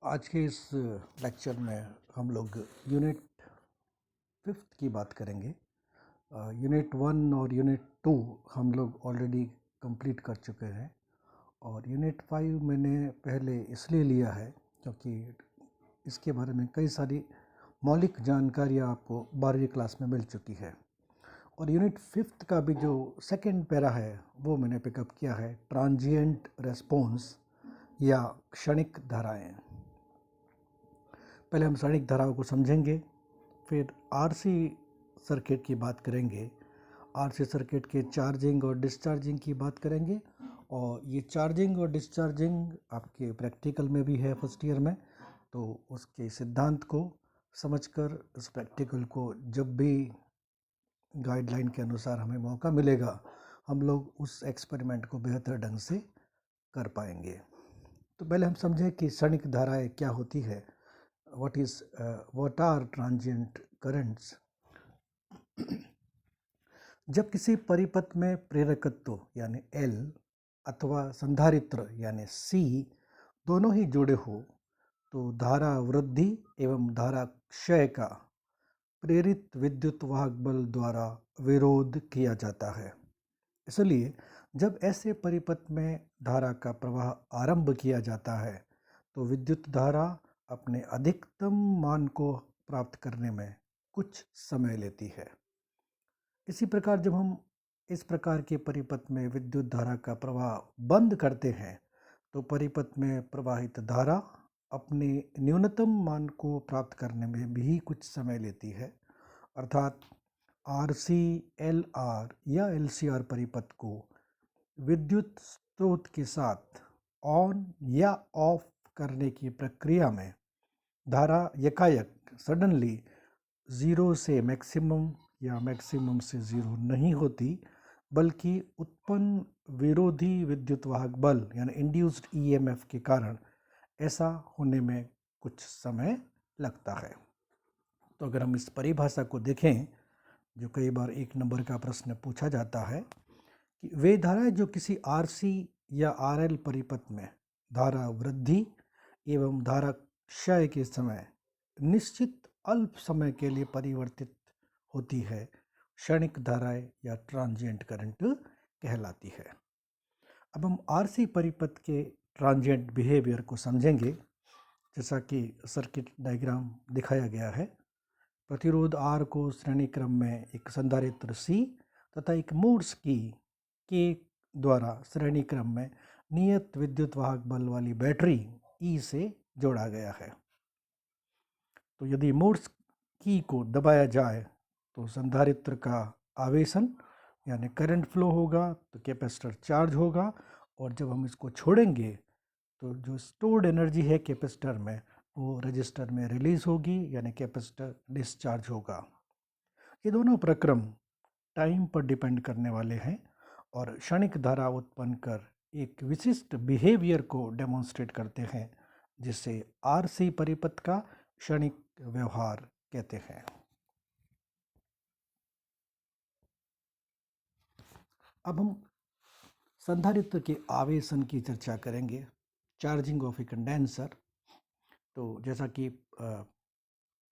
आज के इस लेक्चर में हम लोग यूनिट 5th की बात करेंगे। यूनिट 1 और यूनिट 2 हम लोग ऑलरेडी कंप्लीट कर चुके हैं और यूनिट 5 मैंने पहले इसलिए लिया है क्योंकि इसके बारे में कई सारी मौलिक जानकारियाँ आपको 12वीं क्लास में मिल चुकी है। और यूनिट 5th का भी जो सेकंड पैरा है वो मैंने पिकअप किया है, ट्रांजिएंट रेस्पॉन्स या क्षणिक धाराएं। पहले हम क्षणिक धाराओं को समझेंगे, फिर आरसी सर्किट की बात करेंगे, आरसी सर्किट के चार्जिंग और डिस्चार्जिंग की बात करेंगे। और ये चार्जिंग और डिस्चार्जिंग आपके प्रैक्टिकल में भी है फर्स्ट ईयर में, तो उसके सिद्धांत को समझकर उस प्रैक्टिकल को जब भी गाइडलाइन के अनुसार हमें मौका मिलेगा हम लोग उस एक्सपेरिमेंट को बेहतर ढंग से कर पाएंगे। तो पहले हम समझें कि क्षणिक धाराएं क्या होती है। what are transient currents? जब किसी परिपथ में प्रेरकत्व यानी L अथवा संधारित्र यानी C दोनों ही जुड़े हो तो धारा वृद्धि एवं धारा क्षय का प्रेरित विद्युत वाहक बल द्वारा विरोध किया जाता है। इसलिए जब ऐसे परिपथ में धारा का प्रवाह आरंभ किया जाता है तो विद्युत धारा अपने अधिकतम मान को प्राप्त करने में कुछ समय लेती है। इसी प्रकार जब हम इस प्रकार के परिपथ में विद्युत धारा का प्रवाह बंद करते हैं तो परिपथ में प्रवाहित धारा अपने न्यूनतम मान को प्राप्त करने में भी कुछ समय लेती है। अर्थात आरसी, एलआर या एलसीआर परिपथ को विद्युत स्रोत के साथ ऑन या ऑफ करने की प्रक्रिया में धारा यकायक सडनली 0 से मैक्सिमम या मैक्सिमम से 0 नहीं होती, बल्कि उत्पन्न विरोधी विद्युत वाहक बल यानी इंड्यूस्ड ईएमएफ के कारण ऐसा होने में कुछ समय लगता है। तो अगर हम इस परिभाषा को देखें, जो कई बार 1 नंबर का प्रश्न पूछा जाता है कि वे धाराएं जो किसी आरसी या आरएल परिपथ में धारा वृद्धि एवं धारा क्षय के समय निश्चित अल्प समय के लिए परिवर्तित होती है, क्षणिक धाराएं या ट्रांजिएंट करंट कहलाती है। अब हम आरसी परिपथ के ट्रांजिएंट बिहेवियर को समझेंगे। जैसा कि सर्किट डायग्राम दिखाया गया है, प्रतिरोध R को श्रेणी क्रम में एक संधारित्र C तथा एक मोड्स की K द्वारा श्रेणी क्रम में नियत विद्युत वाहक बल वाली बैटरी E से जोड़ा गया है। तो यदि मोड्स की को दबाया जाए तो संधारित्र का आवेशन यानी करंट फ्लो होगा, तो कैपेसिटर चार्ज होगा, और जब हम इसको छोड़ेंगे तो जो स्टोर्ड एनर्जी है कैपेसिटर में वो रजिस्टर में रिलीज होगी यानी कैपेसिटर डिस्चार्ज होगा। ये दोनों प्रक्रम टाइम पर डिपेंड करने वाले हैं और क्षणिक धारा उत्पन्न कर एक विशिष्ट बिहेवियर को डेमोन्स्ट्रेट करते हैं, जिसे आरसी परिपथ का क्षणिक व्यवहार कहते हैं। अब हम संधारित्र के आवेशन की चर्चा करेंगे, चार्जिंग ऑफ ए कंडेंसर। तो जैसा कि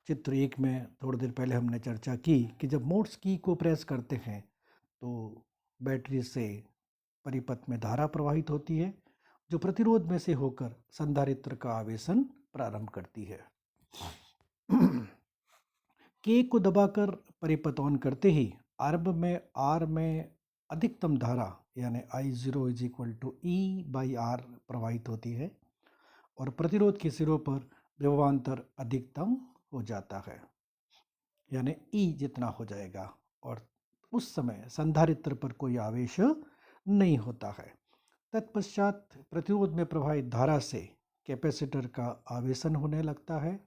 चित्र 1 में थोड़ी देर पहले हमने चर्चा की कि जब मोड्स की को प्रेस करते हैं तो बैटरी से परिपथ में धारा प्रवाहित होती है जो प्रतिरोध में से होकर संधारित्र का आवेशन प्रारंभ करती है। के को दबाकर परिपथ ऑन करते ही आरंभ में आर में अधिकतम धारा यानी I0 is equal to E/R प्रवाहित होती है और प्रतिरोध के सिरों पर विभवांतर अधिकतम हो जाता है यानी E जितना हो जाएगा, और उस समय संधारित्र पर कोई आवेश नहीं होता है। तत्पश्चात प्रतिरोध में प्रवाहित धारा से कैपेसिटर का आवेशन होने लगता है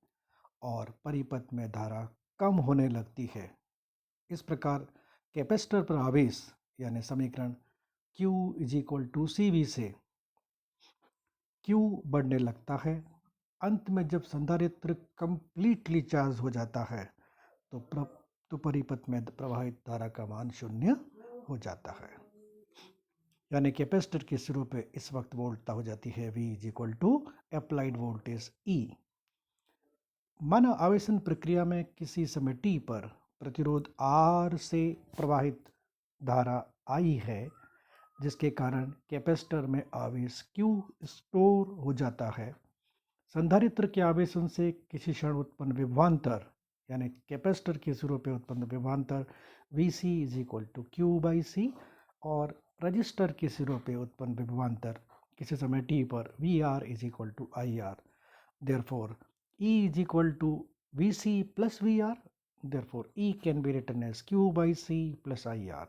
और परिपथ में धारा कम होने लगती है। इस प्रकार कैपेसिटर पर आवेश यानी समीकरण Q is equal to CV से Q बढ़ने लगता है। अंत में जब संधारित्र कंप्लीटली चार्ज हो जाता है तो परिपथ में प्रवाहित धारा का मान 0 हो जाता है। यानी कैपेसिटर के सिरों पे इस वक्त वोल्टता हो जाती है V is equal to applied voltage E। माना आवेशन प्रक्रिया में किसी समय t पर प्रतिरोध R से प्रवाहित धारा I है, जिसके कारण कैपेसिटर में आवेश Q स्टोर हो जाता है। संधारित्र के आवेशन से किसी क्षण उत्पन्न विभवांतर यानी कैपेसिटर के सिरों पे उत्पन्न विभवांतर Vc is equal to Q by C और रजिस्टर के सिरों पे उत्पन्न विभवांतर किसी समय t पर Vr is equal to I R. Therefore E is equal to Vc plus Vr. Therefore, E can be written as Q by C plus IR.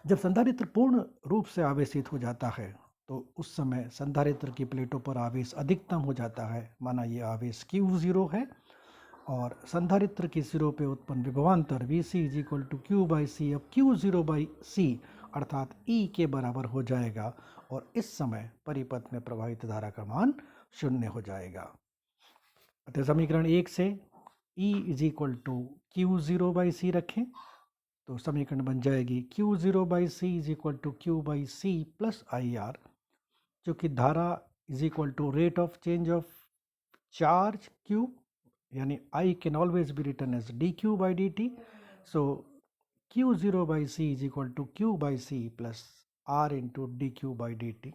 जब संधारित्र पूर्ण रूप से आवेशित हो जाता है तो उस समय संधारित्र की प्लेटों पर आवेश अधिकतम हो जाता है। माना ये आवेश Q0 है और संधारित्र के सिरों पे उत्पन्न विभवांतर Vc is equal to Q by C. अब Q0 बाई सी अर्थात E के बराबर हो जाएगा और इस समय परिपथ में प्रवाहित धारा का मान 0 हो जाएगा। अतः समीकरण 1 से E is equal to Q0 by C रखें तो समीकरण बन जाएगी Q0 by C is equal to Q by C plus I R, जो कि धारा is equal to rate of change of charge Q, यानी I can always be written as D Q by D T. So Q0 by C is equal to Q by C plus R into D Q by D T.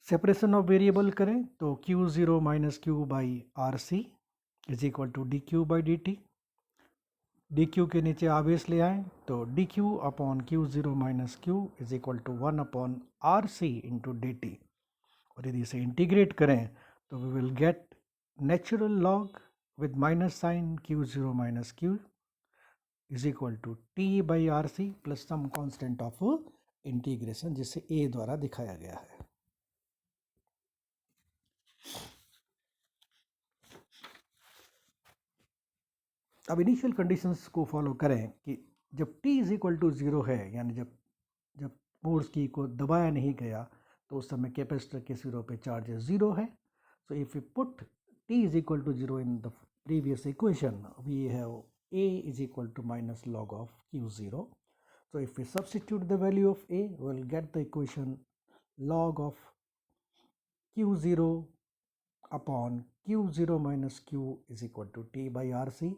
Separation of variable करें तो Q0 minus q by R C is equal to d Q by D t. D q के नीचे आवेश ले आएँ तो d q upon Q0 minus q is equal to 1 upon R C into d t. और यदि इसे integrate करें तो we will get natural log with minus sign Q0 minus q is equal to t by R C plus some constant of integration, जिसे ए द्वारा दिखाया गया है। अब इनिशियल कंडीशंस को फॉलो करें कि जब t इज इक्वल टू 0 है, यानी जब जब फोर्स की को दबाया नहीं गया तो उस समय कैपेसिटर के सिरों पे चार्ज 0 है। So if you put t is equal to 0 in the previous equation we have a is equal to minus log of Q0. So if we substitute the value of a, we will get the equation log of Q0 upon Q0 minus Q is equal to t by R C.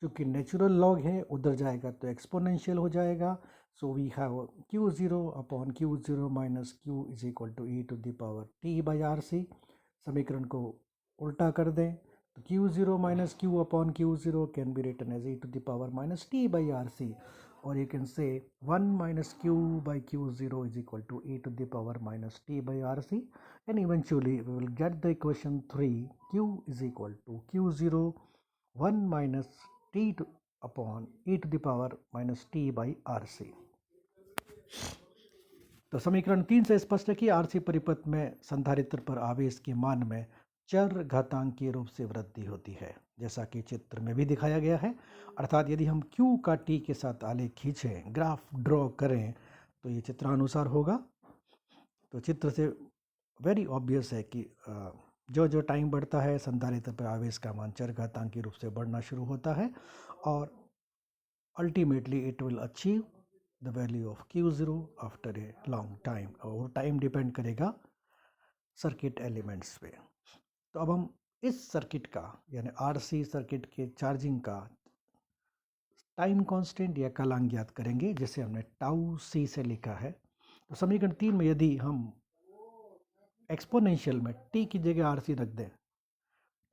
चूँकि natural log है उधर जाएगा तो exponential हो जाएगा। So we have Q0 upon Q0 minus Q is equal to e to the power t by R C. समीकरण को उल्टा कर दें तो Q0 minus Q upon Q0 can be written as e to the power minus t by R C, or you can say 1 minus q by q0 is equal to e to the power minus t by rc, and eventually we will get the equation 3 q is equal to q0 1 minus t to upon e to the power minus t by rc। तो समीकरण 3 से स्पष्ट है कि RC परिपथ में संधारित्र पर आवेश के मान में चर घातांकीय रूप से वृद्धि होती है, जैसा कि चित्र में भी दिखाया गया है। अर्थात यदि हम Q का T के साथ आलेख खींचें, ग्राफ ड्रॉ करें तो ये चित्रानुसार होगा। तो चित्र से वेरी ऑब्वियस है कि जो जो टाइम बढ़ता है संधारित्र पर आवेश का मान चर घातांकीय रूप से बढ़ना शुरू होता है और ultimately it will achieve the value of Q0 after a long time, और टाइम डिपेंड करेगा सर्किट एलिमेंट्स पे। तो अब हम इस सर्किट का यानी आरसी सर्किट के चार्जिंग का टाइम कांस्टेंट या कालांक ज्ञात करेंगे, जिसे हमने टाउ सी से लिखा है। तो समीकरण 3 में यदि हम एक्सपोनेंशियल में t की जगह आरसी रख दें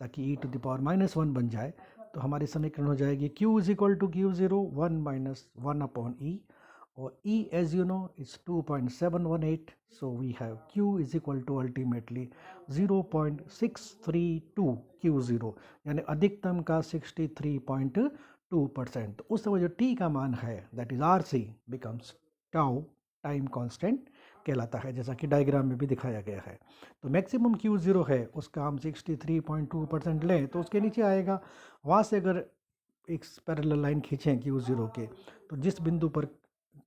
ताकि e to the power minus 1 बन जाए तो हमारी समीकरण हो जाएगी q is equal to Q0 1 minus 1 upon e, और e as you know is 2.718, so we have q is equal to ultimately 0.632 Q0, यानी अधिकतम का 63.2%। उस समय जो t का मान है that is RC becomes tau time constant कहलाता है, जैसा कि डायग्राम में भी दिखाया गया है। तो मैक्सिमम Q0 है उसका हम 63.2% लें तो उसके नीचे आएगा। वहाँ से अगर एक पैरेलल लाइन खींचें Q0 के तो जिस बिंदु पर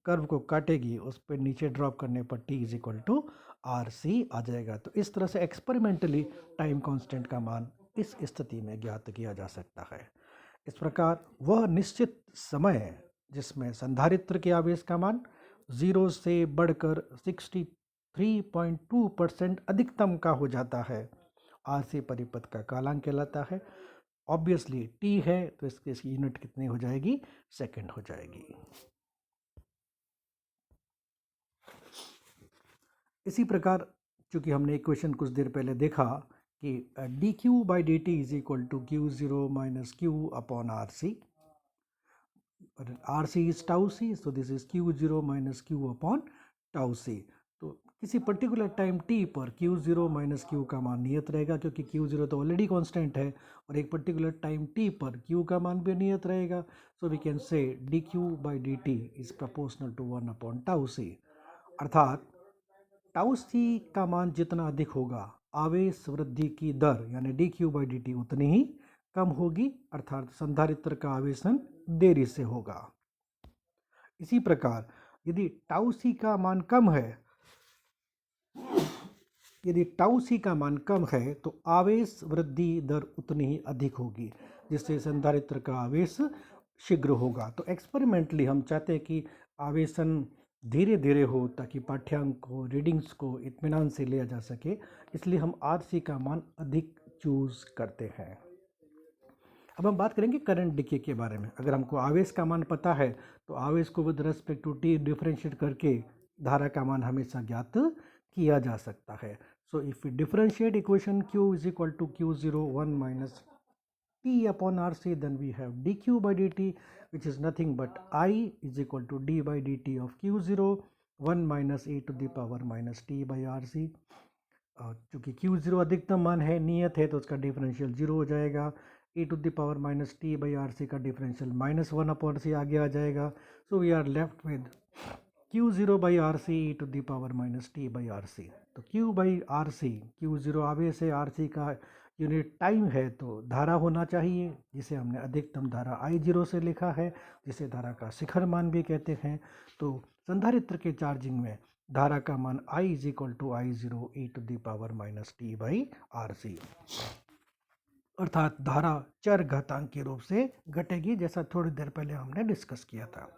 कर्व को काटेगी उस पर नीचे ड्रॉप करने पर t is equal to R C आ जाएगा। तो इस तरह से एक्सपेरिमेंटली टाइम कांस्टेंट का मान इस स्थिति में ज्ञात किया जा सकता है। इस प्रकार वह निश्चित समय जिसमें संधारित्र के आवेश का मान 0 से बढ़कर 63.2% अधिकतम का हो जाता है, आरसी परिपथ का कालांक कहलाता है। ऑब्वियसली टी है तो इसकी यूनिट कितनी हो जाएगी, सेकंड हो जाएगी। इसी प्रकार चूंकि हमने इक्वेशन कुछ देर पहले देखा कि d Q by D t is equal to q zero minus q upon R C, और R C is tau C, so this is q zero minus q upon tau C. तो किसी particular time t पर q zero minus q का मान नियत रहेगा, क्योंकि q zero तो ऑलरेडी कांस्टेंट है, और एक पर्टिकुलर टाइम टी पर क्यू का मान भी नियत रहेगा। So we can say d Q by D t is proportional to 1 upon tau C, अर्थात टाउ सी का मान जितना अधिक होगा, आवेश वृद्धि की दर यानी D Q by D T उतनी ही कम होगी, अर्थात संधारित्र का आवेशन देरी से होगा। इसी प्रकार यदि टाउ सी का मान कम है, यदि टाउ सी का मान कम है तो आवेश वृद्धि दर उतनी ही अधिक होगी, जिससे संधारित्र का आवेश शीघ्र होगा। तो एक्सपेरिमेंटली हम चाहते हैं कि आवेशन धीरे धीरे हो, ताकि पाठ्यांक को, रीडिंग्स को इत्मीनान से लिया जा सके, इसलिए हम आर सी का मान अधिक चूज करते हैं। अब हम बात करेंगे करंट डिके के बारे में। अगर हमको आवेश का मान पता है तो आवेश को with respect to t differentiate करके धारा का मान हमेशा ज्ञात किया जा सकता है। So if we differentiate equation q is equal to q zero 1 minus t upon R C, then we have d Q by D t which is nothing but I is equal to d by D t of q zero 1 minus e to the power minus t by R C. चूँकि q zero अधिकतम मान है, नियत है, तो उसका differential zero हो जाएगा। e to the power minus t by R C का डिफरेंशियल माइनस 1 अपॉन सी आगे आ जाएगा। So we are left with q zero by R C e to the power minus t by R C. तो q by R C, q zero आवेश है, are C का unit time है, तो धारा होना चाहिए, जिसे हमने अधिकतम धारा आई जीरो से लिखा है, जिसे धारा का शिखर मान भी कहते हैं। तो संधारित्र के चार्जिंग में धारा का मान I is equal to I zero e to the power minus t by R C, अर्थात धारा चर घातांक के रूप से घटेगी, जैसा थोड़ी देर पहले हमने डिस्कस किया था।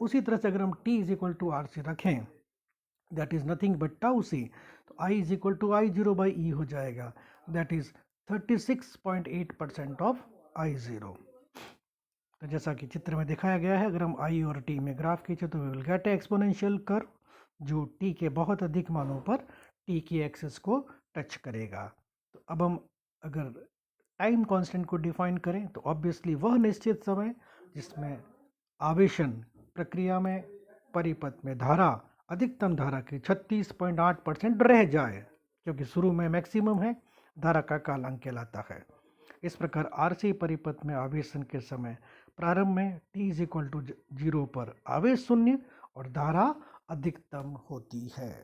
उसी तरह से अगर हम t is equal to R C रखें, that is nothing but tau C, तो I is equal to I zero by e हो जाएगा, that is 36.8% of I zero. तो जैसा कि चित्र में दिखाया गया है, अगर हम i और t में ग्राफ खींचे तो we will get a exponential curve, जो t के बहुत अधिक मानों पर t की एक्सिस को टच करेगा। तो अब हम अगर टाइम कांस्टेंट को डिफाइन करें तो ऑब्वियसली वह निश्चित समय जिसमें आवेशन प्रक्रिया में परिपथ में धारा अधिकतम धारा के 36.8% रह जाए, क्योंकि शुरू में मैक्सिमम है, धारा का कालांक कहलाता है। इस प्रकार आरसी परिपथ में आवेशन के समय प्रारंभ में t इज इक्वल टू 0 पर आवेश शून्य और धारा अधिकतम होती है।